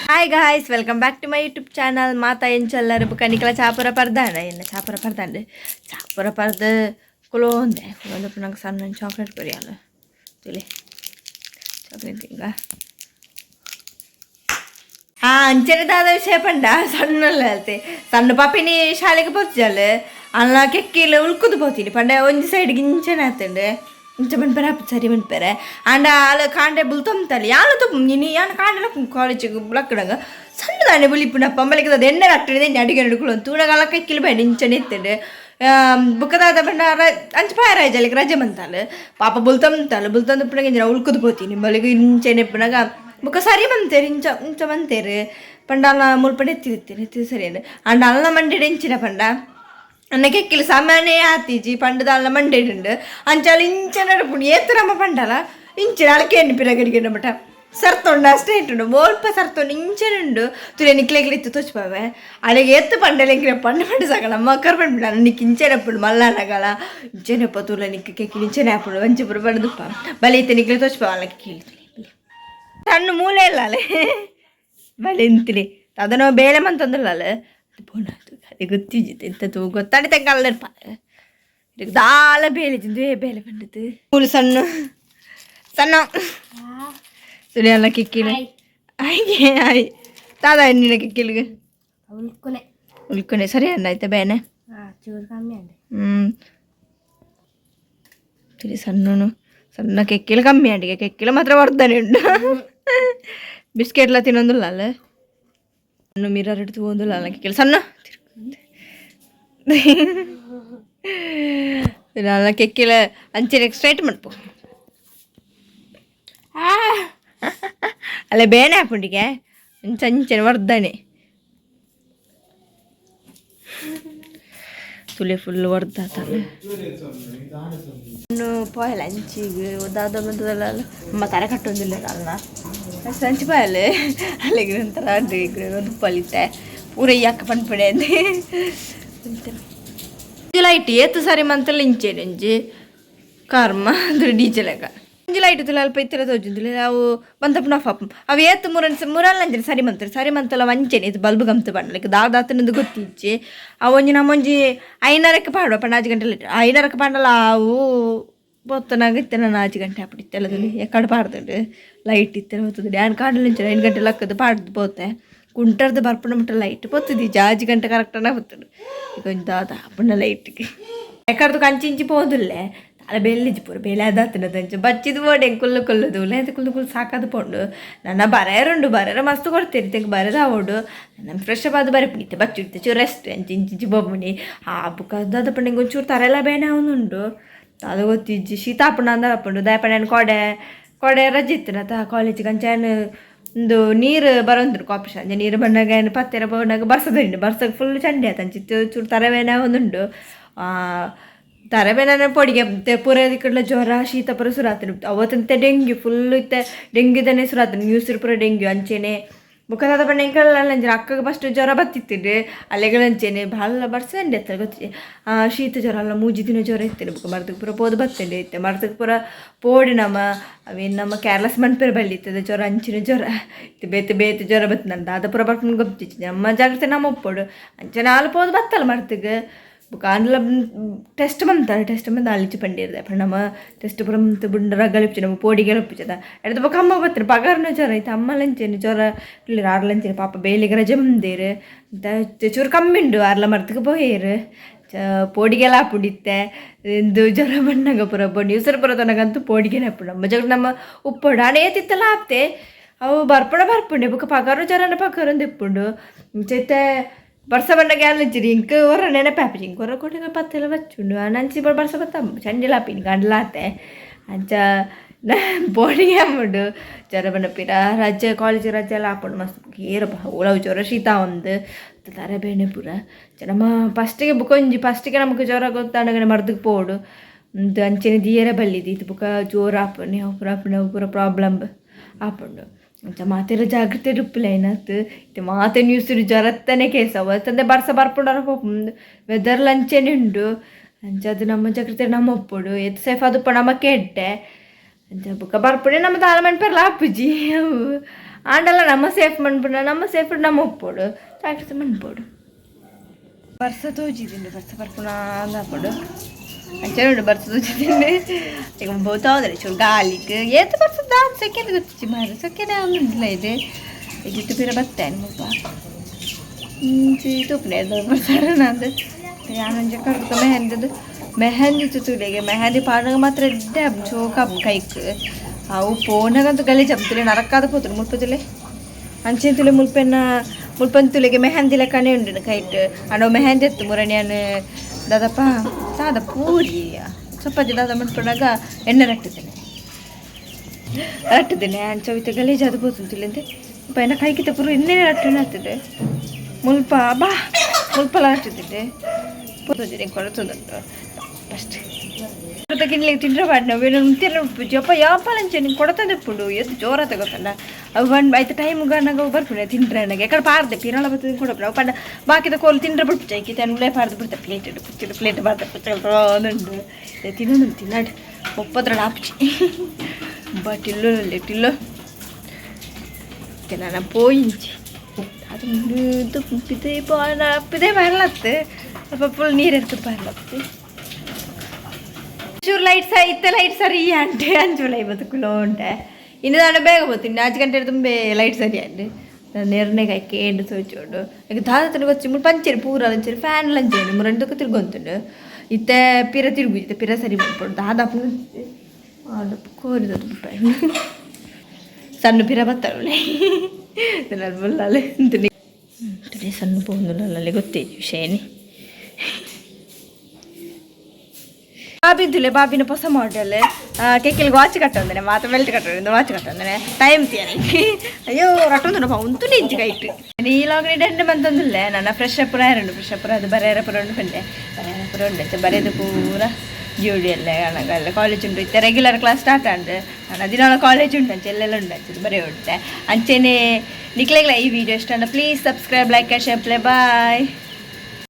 Hi guys, welcome back to my YouTube channel. ಮಾತಾ ಎಂಚಲ್ಲರು ಬುಕ್ಕನಿಕಲ ಚಾಪುರ ಪರ್ದಾಂಡ ಎನ್ನ ಚಾಪುರ ಪರ್ದಾಂಡು ಚಾಪುರ ಪರ್ದ ಕುಲೋಂದೆ ಕುಲೋಂದಪ್ಪ ನಂಗೆ ಸಣ್ಣ ಚಾಕ್ಲೇಟ್ ಕೊರಿಯಲ್ಲ ತುಲೆ ಚಾಕ್ಲೇಟ್ ಈಗ ಅಂಚೆದಾದ ವಿಷಯ ಪಂಡ ಸಣ್ಣಲ್ಲ ಅಲ್ತೆ ಸಣ್ಣ ಪಾಪಿನಿ ಶಾಲೆಗೆ ಬರ್ಜಲ್ಲ ಅಲ್ಲ ಕೆಕ್ಕಿಲ್ಲ ಉಳ್ಕುದು పోತೀನಿ ಪಂಡ ಒಂಜಿ ಸೈಡ್ಗೆ ಇಂಚನೆ ಆತಂಡೆ ಇಂಚ ಮನ್ಪರೆ ಸರಿ ಮನ್ಪರೆ ಅಂಡ ಆಲ ಕಾಂಡೆ ಬುಲ್ತಂತಲ್ಲಿ ಯಾನು ತು ನೀನು ಯಾನು ಕಾಂಡೆ ಕಾಲೇಜಿಗೆ ಬುಲಕ್ಕಡಂಗ ಸಣ್ಣದಾನೆ ಬುಲಿಪುನಪ್ಪ ಅಂಬಲಿಕ್ಕೆ ಅದು ಎಣ್ಣೆ ಅಟ್ಟಡೆ ಅಡಿಗೆ ನಡ್ಕೊಳ್ಳೋ ತೂಣಗಾಲ ಕೆಕ್ಕಿಲ್ಲ ಬೇಡ ಇಂಚನೆ ಇತ್ತಂಡೆ ಬುಕ್ಕದಾದ ಬಂಡ ಅಂಚ ಪಾಯರಾಜಲಿಗೆ ರಜೆ ಬಂತಾಲು ಪಾಪ ಬುಲ್ತಂದು ಪುನಗ ಇಂಜನ ಉಳ್ಕುದು పోತೀನಿ ಬಲಿಗೆ ಇಂಚನೆ ಪುನಗ ಬುಕ್ಕ ಸರಿ ಮಂತೇರಿ ಇಂಚ ಮಂತೇರಿ ಪಂಡ ಅಲ್ಲ ಮುಲ್ಪಡೆ ಎತ್ತಿರ್ತೀನಿ ಸರಿ ಅಂಡೆ ಅಂಡ ಅಲ್ಲ ಮಂಡಿಡೆ ಇಂಚಿನ ಪಂಡ ಅನ್ನಕ್ಕೆ ಕೆಲ ಸಾಮಾನ್ಯ ಆತೀಜಿ ಪಂಡದ ಅಲ್ಲ ಮಂಡೇಡುಂಡು ಅಂಚಾಲ ಇಂಚ ನಡುಪುಂಡು ಏತರಮ್ಮ ಪಂಡಲ ಇಂಚಿನ ಅಳಕೆ ಎಣ್ಣೆ ಪಿರಗಡಿಗೆ ಮಟ ಸರ್ತೊಂಡು ಅಷ್ಟೇ ಇಟ್ಟುಂಡು ಮೋಲ್ಪ ಸರ್ತೊಂಡು ಇಂಚನುಂಡು ತುಲೆ ನಿಕ್ಲೆಗ್ಲಿತ್ತು ತೋಚ್ಪಾವೆ ಅಲ್ಲಿಗೆ ಎತ್ತು ಪಂಡಲೆಂಗಿನ ಪಂಡ ಸಾಕಲ್ಲ ಮಕ್ಕರ್ ಪಂಡ್ಬಿಡ ನಿಕ್ ಇಂಚೆನಪ್ಪುಂಡು ಮಲ್ಲಾನಗಲ ಇಂಚೆನಪ್ಪ ತುಲ ನಿಕ್ಕ ಕೆಕ್ಕಿ ಇಂಚನೆ ಹಾಪುಂಡು ವಂಚಪುರ ಬಡ್ದುಪ್ಪ ಬಲೆ ಇತ್ತು ನಿಕ್ಲೆ ತೋಚ್ಪಾವ ಅಲ್ಲಕ್ಕೆ ಕೇಳಿದ್ರಿ ಸಣ್ಣ ಮೂಲೆ ಇಲ್ಲ ಅಲ್ಲೇ ಬಲೆ ಇಂತಿಲಿ ಅದನ್ನು ಬೇಳೆ ಮಂತಂದ್ರಲ್ಲ ಅಲ್ಲೇ ಬೋನಾತು ಅದು ಗೊತ್ತಿದ್ದಿತ್ತು ಎಂಥದ್ದು ಗೊತ್ತಾಡಿ ತೆಗಲ್ಲಪ್ಪ ಇದಕ್ಕೆ ದಾಳ ಬೇಳೆ ತಿಂದು ಬೇಳೆ ಬಂದಿತ್ತು ಮೂರು ಸಣ್ಣ ಸುಳಿ ಎಲ್ಲ ಕಿಕ್ಕಿಲ ಆಯ್ಕೆ ಆಯ್ ತಾದ ಎಣ್ಣಿನ ಕಿಕ್ಕಿಲಿಗೆ ಉಳ್ಕೊನೆ ಸರಿ ಅಂದಾಯ್ತಾ ಬೇನೆ ತಿಳಿ ಸಣ್ಣ ಕೆಕ್ಕಿಲ ಕಮ್ಮಿ ಅಡಿಗೆ ಕೆಕ್ಕಿಲ ಮಾತ್ರ ವರ್ಧನೆ ಉಂಟು ಬಿಸ್ಕೆಟ್ಲ ತಿನ್ನೊಂದಿಲ್ಲ ಅಲ್ಲ ಸಣ್ಣ ಮಿರರ್ ಹಿಡಿದು ಒಂದಿಲ್ಲ ಅಲ್ಲ ಕೆಕ್ಕಿಲ ಸಣ್ಣ ಅಲ್ಲ ಕೆಕ್ಕಿಲ ಅಂಚೆ ಸ್ಟ್ರೈಟ್ ಮಾಡ್ಪು ಅಲ್ಲ ಬೇನೆ ಹಾಪುಂಡಿಗೆ ಅಂಚನೆ ವರ್ಧನೆ ತುಲೆ ಫುಲ್ ವರ್ಧಾತಲ್ಲ ಪೋಯಲ್ಲ ಅಂಚಿಗೆ ಒದ್ದಾದ ಬಂದದಲ್ಲ ಅಮ್ಮ ತರ ಕಟ್ಟೊಂದಿಲ್ಲ ಅಲ್ಲ ಅಷ್ಟು ಹಂಚಿ ಪೋಯಲ್ಲ ಅಲ್ಲಿಗೆ ಒಂಥರ ಒಂದು ಪಲಿತೆ ಪೂರ ಯಾಕೆ ಪಂಡ್ಪಡೆ ಅಂದೆ ಲೈಟ್ ಏತು ಸರಿ ಮಂತಲ್ಲ ಇಂಚೇನು ಇಂಜಿ ಕರ್ಮ ಅಂದ್ರೆ ಡೀಜೆಲಾಗ ಇಂಜಿ ಲೈಟ್ ತುಲ ಅಲ್ಪ ಇತ್ತಿರ ತೋಜುಂದಿಲ್ಲ ಅವು ಬಂದಪ್ಪ ನಫಪ್ಪ ಅವು ಏತು ಮುರಲ್ಲ ಅಂಜನೆ ಸರಿ ಮಂತಲ್ಲ ವಂಚನೆ ಇದು ಬಲ್ಬ್ ಗಮ್ತು ಪಂಡಲಿಕ್ಕೆ ದಾದಾತನದು ಗೊತ್ತಿಜ್ಜಿ ಅವು ಒಂಜಿ ನಮ್ಮೊಂಜಿ 5:30ಕ್ಕೆ ಪಾಡುವ ಪಂಡ 5 ಗಂಟೆ 5:30ಕ್ಕೆ ಪಾಡಲ್ಲ ಅವು ಬೊತ್ತನಾಗ ಇತ್ತೆ ನಾನು 5 ಗಂಟೆ ಹಾಪಿಡಿತ್ತೆಲ್ಲದಲ್ಲಿ ಎಕ್ಕಡೆ ಪಾಡ್ದು ಲೈಟ್ ಇತ್ತೆ ಹೋಗ್ತದೆ ಡ್ಯಾನ್ ಕಾಡಲ್ಲ 5 ಗಂಟೆ ಲಕ್ಕದು ಪಾಡ್ದು పోతే ಕುಂಟರ್ದು ಬರ್ಪಣ ಮುಟ್ಟ ಲೈಟ್ పోతుంది 5 ಗಂಟೆ ಕರೆಕ್ಟನ್ನ ಹೋಗ್ತದೆ ಈಗ ಒಂದು ದಾದ ಅಪ್ಪಣ್ಣ ಲೈಟ್ಗೆ ಎಕ್ಕಡ್ದು ಕಂಚಿಂಚಿ పోదుಲ್ಲೇ ಅಲ್ಲ ಬೆಲ್ಲಿಜಿ ಪೂರ ಬೇಲೆ ಅದಾತನದಂಚು ಬಚ್ಚಿದು ಓಡಿ ಕೊಲ್ಲುದು ಲೇದು ಕುಲ್ಲು ಸಾಕಾದು ಪೋಂಡು ನನ್ನ ಬರೆಯರುಂಡು ಬರೆಯರ ಮಸ್ತ್ ಕೊಡ್ತೀರಿ ತೆಗೆ ಬರೆದ ಅವಡು ನನ್ನ ಫ್ರೆಶ್ ಅಪ್ ಅದು ಬರೆಪಿಡಿತ್ತೆ ಬಚ್ಚಿಡ್ತೆ ಚೂರು ರೆಸ್ಟ್ ಇಂಚಿ ಬೊಬ್ಬನಿ ಆ ಬುಕ್ ಅದಾದ ಪಂಡ ಒಂಚೂರು ತರೆಲ್ಲ ಬೇನೆ ಅವನುಂಡು ಅದು ಗೊತ್ತಿಜ್ಜಿ ಶೀತ ಹಾಪುಂಡು ಅಂದ ಹಾಪುಂಡು ದಯಪಣ್ಣ ಕೊಡೆ ರಜೆ ಇತ್ತನತ ಕಾಲೇಜಿಗೆ ಅಂಚೇನು ಒಂದು ನೀರು ಬರೋಂದ್ರು ಕಾಪಿ ಸಂಜೆ ನೀರು ಬಂದಾಗ ಏನು ಪತ್ತೆರ ಬಂದಾಗ ಬರ್ಸಕ್ಕೆ ಫುಲ್ ಚಂಡಿ ಆಯ್ತು ಅಂಚಿತ್ತು ಚೂರು ತರಬೇನೆ ಒಂದುಂಡು ತರಬೇನೆ ಪೊಡಿಗೆ ಪೂರ ಕಡೆ ಜ್ವರ ಶೀತ ಪುರ ಸುರಾತನು ಅವತ್ತಂತೆ ಡೆಂಗ್ಯೂ ಫುಲ್ಲು ಇತ್ತೆ ಡೆಂಗ್ಯೂದನೇ ಸುರಾತನು ನ್ಯೂಸ್ ಪುರ ಡೆಂಗ್ಯೂ ಅಂಚೆನೆ ಮುಖದಾದ ಬಣ್ಣ ಎಂಕಲ್ಲ ಅಂಜನೆ ಅಕ್ಕಗೆ ಫಸ್ಟ್ ಜ್ವರ ಬತ್ತಿತ್ತಿದ್ದೆ ಅಲೆಗಳಂಚೆನೆ ಭಾಳ ಬರ್ಸಂಡೆ ಎತ್ತ ಗೊತ್ತಿದೆ ಶೀತ ಜ್ವರ ಅಲ್ಲ ಮೂಜಿ ದಿನ ಜ್ವರ ಇತ್ತೇನೆ ಬುಕ್ಕ ಮರದಕ್ಕೆ ಪೂರ ಪೋದು ಬತ್ತಂಡೆ ಇತ್ತೆ ಮರದಕ್ಕೆ ಪೂರ ಪೋಡಿ ಅವೇನು ನಮ್ಮ ಕೇರ್ಲೆಸ್ ಮನ್ಪೇರು ಬಲ್ಲಿತ್ತದೆ ಜ್ವರ ಅಂಚಿನ ಜ್ವರ ಇತ್ತು ಬೇತೆ ಜ್ವರ ಬತ್ತಂಡ ಅದ ಪೂರ ಬರ್ಕೊಂಡು ಗೊತ್ತಿಚ್ಚಿ ನಮ್ಮ ಜಾಗ್ರತೆ ನಮ್ಮ ಒಪ್ಪೋಡು ಅಂಚನೆ ಹಾಲು ಪೋದು ಬತ್ತಲ್ಲ ಮರದಕ್ಕೆ ಕಾಂಡ್ಲ ಟೆಸ್ಟ್ ಬಂದು ಅಳಿಚಿ ಪಂಡಿರ್ದೆ ಅಪ್ಪ ನಮ್ಮ ಟೆಸ್ಟ್ ಪುರ ಮಂತ್ ಬುಂಡ ರಗ್ಗಲಿಪ್ಚಿ ನಮ್ಮ ಪೋಡಿಗೆ ಲೊಪ್ಪಿച്ചದ ಎಡ್ದು ಬೊಕ್ಕ ಅಮ್ಮ ಬತ್ತಾರೆ ಪಗಾರನ ಜ್ವರ ಐತೆ ಅಮ್ಮಲಂಚೇನು ಜ್ವರ ಇಲ್ಲಿ ಆರ್ಲಂಚೇನು ಪಾಪ ಬೇಲಿಗೆ ರಜೆ ಬಂದೇರು ಅಂತ ಚೂರು ಕಮ್ಮಿ ಉಂಡು ಆರ್ಲ ಮರ್ತಕ್ಕೆ ಪೋಯೇರು ಪೋಡಿಗೆಲ್ಲ ಪುಡಿತ್ತೆ ಎಂದು ಜ್ವರ ಬಣ್ಣಗ ಪುರ ಬೋಡಿ ಉಸಿರು ಪುರ ತನಗಂತೂ ಪೋಡಿಗೆನೆ ಹಾಪುಂಡು ನಮ್ಮ ಜಗ ನಮ್ಮ ಉಪ್ಪೋಡು ಹಣೆ ತಿತ್ತಲ್ಲ ಹಾಪ್ತೆ ಅವು ಬರ್ಪುಂಡೆ ಬೊಕ್ಕ ಪಗಾರು ಜ್ವರನ ಪಗಾರು ತಿಪ್ಪುಂಡು ಚೈತೆ ಬರ್ಸ ಬಂದಾಗ ಯಾರಿಚ್ಚಿರಿ ಇಂಕ ಹೊರ ನೆನಪಾಪಿ ಇಂಕ ಹೊರ ಕೊಟ್ಟಿಗೆ ಪತ್ತೆಲ್ಲ ಬಚ್ಚುಂಡು ನಂಚಿ ಬರ್ಸ ಬತ್ತ ಚಂಡಿಲಾಪಿ ಗಂಡ್ಲಾತೆ ಅಂಚ ಬೋಡಿಗೆ ಅಮ್ಮಡು ಜ್ವರ ಬಣ್ಣಪಿರ ರಜೆ ಕಾಲೇಜ್ ರಜೆ ಎಲ್ಲ ಹಾಕೊಂಡು ಮಸ್ತ್ ಏರಪ್ಪ ಉಳವು ಜ್ವರ ಶೀತ ಒಂದು ತರಬೇನೆ ಪೂರ ನಮ್ಮ ಫಸ್ಟಿಗೆ ಬುಕೊಂಜಿ ಫಸ್ಟಿಗೆ ನಮಗೆ ಜ್ವರ ಗೊತ್ತಾಂಡಗನೆ ಮರ್ದಕ್ಕೆ ಪೋಡು ಒಂದು ಅಂಚೆನೆ ದಿಯರ ಬಲ್ಲಿದ್ದು ಇದು ಬುಕ್ಕ ಜೋರು ಹಾಪಣೆ ಪೂರ ಪ್ರಾಬ್ಲಮ್ ಹಾಪುಂಡು ಅಂಚ ಮಾತೆಲ್ಲ ಜಾಗ್ರತೆ ಡುಪ್ಪುಲ ಏನಾಯ್ತು ಇದು ಮಾತೆ ನ್ಯೂಸ್ ಜ್ವರತ್ತನೇ ಕೇಸ ಅವತ್ತಂದೆ ಬರ್ಸ ಬರ್ಪುಂಡಾರ ಹೋಗ್ಬಂದು ವೆದರ್ ಲಂಚೇನೆ ಉಂಡು ಅಂಚ ಅದು ನಮ್ಮ ಜಾಗ್ರತೆ ನಮ್ಮ ಒಪ್ಪುಡು ಎತ್ತು ಸೇಫ್ ಅದು ನಮ್ಮ ಕೆಟ್ಟೆ ಅಂಚ ಬುಕ್ಕ ಬರ್ಪುಡೆ ನಮ್ಮ ತಾಳ ಮಣ್ಪರ್ಲ ಅಪ್ಪುಜಿ ಆಂಡಲ್ಲ ನಮ್ಮ ಸೇಫ್ ಮಣ್ಪುಡ ನಮ್ಮ ಸೇಫ್ ನಮ್ಮ ಒಪ್ಪುಡು ಜಾಗ್ರತೆ ಮಣ್ಪೋಡು ಬರ್ಸ ತೋಜಿದಿಂಡು ಬರ್ಸ ಬರ್ಪುಣ ಅಂದಪ್ಪುಡು ಅಂಚೆ ಬರ್ಸ ತೋಜಿದಿಂಡು ಈಗ ಬೋತಾದ್ರೆ ಚೂರು ಗಾಲಿಗೆ ಏತು ಬರ್ಸದ ಸೆಕೆಂಡ್ ಗೊತ್ತಿಚ್ಚಿ ಮಾರು ಸೆಕೆಂಡ್ ಒಂದಿಲ್ಲ ಇದೆ ಇದಿಟ್ಟು ಬೇರೆ ಬರ್ತೇನೆ ಮುಪ್ಪ ತೂಪನೆ ಬರ್ತಾರೆ ನಂದು ಯಾನಂಜ ಕರ್ಕ ಮೆಹಂದಿ ತುಳಿಗೆ ಮೆಹಂದಿ ಪಾಡಾಗ ಮಾತ್ರ ಇದ್ದೆ ಚೋಕಪ್ ಕೈಕ್ ಅವು ಪೋನಾಗಂತೂ ಗಲೀಜ್ ಹಬ್ತುಲೆ ನರಕಾದ ಪೋతులు ಮುಲ್ಪುತುಲೆ ಅಂಚಿನ ತುಲೆ ಮುಲ್ಪನ್ ತುಲೆಗೆ ಮೆಹಂದಿ ಲೆಕ್ಕನೇ ಉಂಡು ಕೈಟ್ ಅಣ್ಣ ಮೆಹಂದಿ ಎತ್ತು ಮುರಣಿಯನ್ ದಾದಪ್ಪ ಸಾದ ಪೂರಿ ಚಪಾತಿ ದಾದ ಮುಟ್ಕೊಂಡಾಗ ಎಣ್ಣೆ ರಟ್ಟಿದ್ದೇನೆ ಅಂಚವಿತ ಗಲೀಜ್ ಅದು ಪೋತುಲೆ ಅಂತೆ ಪೈನ ಕೈಕಿತ ಪೂರ ಎಣ್ಣೆ ರಟ್ಟನೆ ಆಗ್ತದೆ ಮುಲ್ಪ ಬಾ ಮುಲ್ಪಲ ರಟ್ಟಿದ್ದೆ ಪೋತುದಿನ ಕೊರತುದುಂಟು ಫಸ್ಟ್ ಕಿನ್ಲಿಕ್ಕೆ ತಿಂದ್ರೆ ಬಾಡ್ನ ತಿನ್ನ ಜಪ್ಪ ಯಾಪಲಂಚೆ ನೀನು ಕೊಡ್ತದೆ ಪುಡು ಎದ್ದು ಜೋರ ತಗೋತಂಡ ಅವು ಬಂದು ಆಯ್ತು ಟೈಮ್ಗೆ ನಾಗ ಬರ್ಪುಣೆ ತಿಂದ್ರೆ ನನಗೆ ಯಾಕಡೆ ಪಾರ್ದೆ ಪಿರಳ ಬರ್ತದೆ ಕೊಡಪ್ಪ ಅವು ಪಂಡ ಬಾಕಿದ ಕೋಲು ತಿಂದ್ರೆ ಬಿಡ್ತು ಐಕಿ ಉಳ್ಳೇ ಪಾರ್ದು ಬಿಡ್ತಾರೆ ಪ್ಲೇಟ್ ಇಡು ಕುಚ್ಚಿಡು ಪ್ಲೇಟ್ ಬಾರ್ದ ಕುಚ್ಚಲ್ರೋನುಂಡು ತಿನ್ನೋದು ತಿನ್ನಾಡು ಒಪ್ಪದ್ರ ಆಪ್ಚಿ ಟಿಲ್ಲು ಟಿಲ್ಲು ನಾನು ಪೋಯಿಂಚಿ ಅದು ಪಿದೇ ಬರಲತ್ತು ಸ್ವಲ್ಪ ಫುಲ್ ನೀರು ಎತ್ತು ಬರಲತ್ತು ಚೂರು ಲೈಟ್ಸ್ ಇತ್ತ ಲೈಟ್ ಸರಿ ಅಂಟೆ ಅಂಚೂರು ಬದುಕುಲೋ ಉಂಟೆ ಇನ್ನು ನಾನು ಬೇಗ ಹೋಗ್ತೀನಿ 4 ಗಂಟೆ ತುಂಬೆ ಲೈಟ್ ಸರಿ ಅಂಡೆ ನಾನು ಎರ್ನೆಗೆ ಕೇಂಡು ಸೋಚೋಡು ಈಗ ದಾದ ಗೊಚ್ಚಿ ಮುಟ್ಟು ಪಂಚೇರಿ ಪೂರ ಅಂಚೇರಿ ಫ್ಯಾನ್ ಲಂಚೇರಿ ಮುರಂಟಕ್ಕೆ ತಿರ್ಗೊಂತುಂಡು ಇತ್ತೆ ಪಿರ ತಿರುಗಿತ್ತೆ ಪಿರ ಸರಿ ಮಾಡ್ಕೊಂಡು ದಾದ ಕೋರಿದ ಸಣ್ಣ ಪಿರ ಬರ್ತಾರಲ್ಲೇ ಬುಲ್ಲಲ್ಲೇ ಸಣ್ಣ ಪೋಂದುಲ್ಲೇ ಗೊತ್ತೇ ವಿಷಯನೇ ಬಾಬಿಂದುಲೆ ಬಾಬಿನ ಹೊಸ ಮಾಡೆಲ್ ಕೆಕ್ಕಿಲ್ಗೆ ವಾಚ್ ಕಟ್ಟೊಂದನೆ ಮಾತ್ರ ಬೆಲ್ಟ್ ಕಟ್ಟೋದು ವಾಚ್ ಕಟ್ಟೊಂದನೆ ಟೈಮ್ ತಿಯನೆ ಅಯ್ಯೋ ರಟ್ಟೊಂದು ಉಂಟು ನಿಂಚು ಕೈಟ್ ನೀಲಾಗ ಡೆಂಡ್ ಬಂತಂದಿಲ್ಲ ನನ್ನ ಫ್ರೆಶ್ ಅಪ್ಪರ ಫ್ರೆಶ್ ಅಪ್ಪರ ಅದು ಬರೆಯರಪುರ ಉಂಟು ಬಂದೆ ಬರೆಯರಪುರ ಉಂಡೆ ಬರೆಯೋದು ಪೂರ ಜೋಡಿಯಲ್ಲೇ ನನಗಲ್ಲ ಕಾಲೇಜ್ ಉಂಟು ಇತ್ತೆ ರೆಗ್ಯುಲರ್ ಕ್ಲಾಸ್ ಸ್ಟಾರ್ಟ್ ಅಂಡು ನಾನು ದಿನಾಳ ಕಾಲೇಜ್ ಉಂಟು ಅಂಚೆ ಎಲ್ಲೆಲ್ಲ ಉಂಟು ಅಂಚೆ ಬರೀ ಉಂಟೆ ಅಂಚೆನೆ ನಿಕ್ಲೆಗ್ಲ ಈ ವಿಡಿಯೋ ಇಷ್ಟ please subscribe like share play bye.